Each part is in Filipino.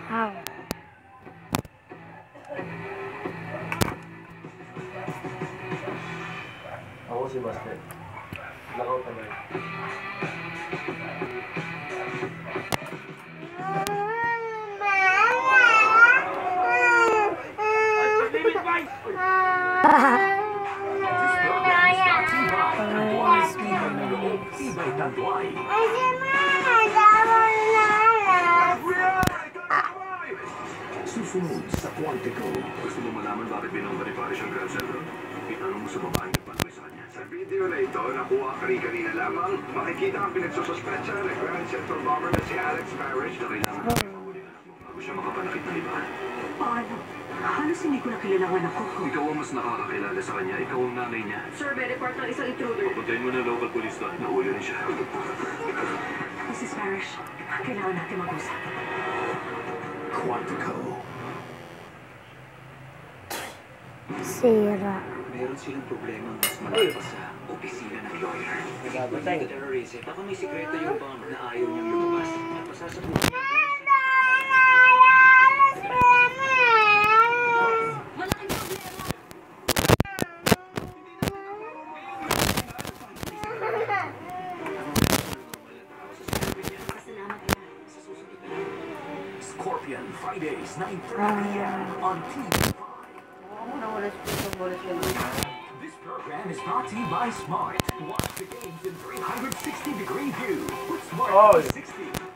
How? Ako si Buster. Knockout naman. Susunod sa Quantico. Gusto mo malaman bakit binomba ni Paris ang Grand Central? Itanong mo sa babaeng nagpanoy sa kanya. Sa video na ito, nakuha kanina lamang, makikita ang pinagsususpetsa ng Grand Central bomber na si Alex Parrish na kailangan makahuli anak mo bago siya makapanakit ng iba. Paano? Halos hindi ko nakilala ang anak ko. Ikaw ang mas nakakakilala sa kanya. Ikaw ang nanay niya. Sir, may report ng isang intruder. Papuntayin mo na local police doon. Nahuli rin siya. Mrs. Parrish, kailangan natin mag-usap. Quantico. Sira. Meron silang problema mas malaki pa sa opisina ng lawyer. Nagkabantay. Yung terrorism, baka may sikreto yung bomber na ayaw niyang lumabas. At pasasabuhin niya. Scorpion, Fridays, 9:30 p.m. on TV5. This program is brought to you by Smart. Watch the games in 360-degree view with Smart 360.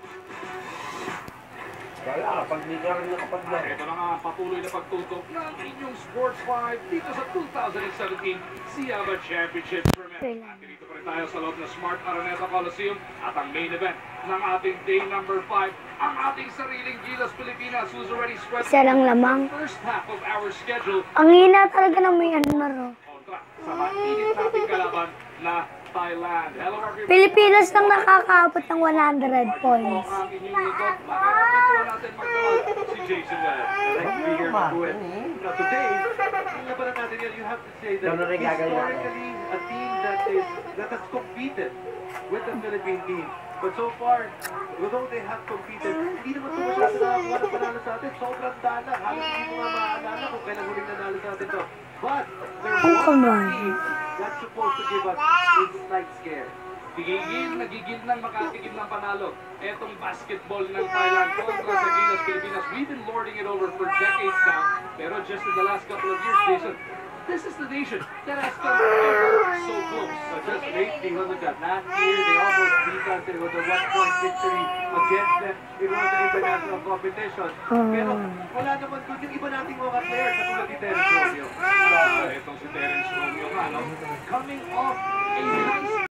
Wala, pag di ka rin nakapaglaro. Ito na nga, patuloy na pagtutok ng inyong Sports 5 dito sa 2017 Siaba Championship Tournament. At dito pa rin tayo sa loob ng Smart Araneta Coliseum at ang main event ng ating day number 5, ang ating sariling Gilas Pilipinas, who's already spread Isa lang lamang. the first half of our schedule Ang hina talaga ng Myanmar, oh. kontra sa mainit nating kalaban na Thailand. Hello, everybody. Pilipinas lang nakakaabot ng 100 points. Ang inyong likod, makakapagpuan natin magdawag si Jason Webb. Like to be here to do it. Now today, yung labanan natin yan, you have to say that Gano'n rin gagawin natin. historically a team that has competed with the Philippine team. But so far, although they have competed, hindi naman ito masyado nakakuha ng panalo sa atin. Sobrang dalang. Halos hindi mo nga maaalala kung kailan huling nanalo sa atin to. But there's Oh, come one on. team that's supposed to give us a slight scare. Nagigil ng makatigil ng panalo. Etong basketball ng Thailand kontra sa Gilas Pilipinas. We've been lording it over for decades now. Pero just in the last couple of years, Jason, this is the nation that has come ever so close. So just lately, look at that. Last year, they almost beat us. It was a 1-point victory against them. It was an international competition. Pero wala naman doon yung iba nating mga players katulad ni Terence Romeo. Itong si Terence Romeo, coming off a nice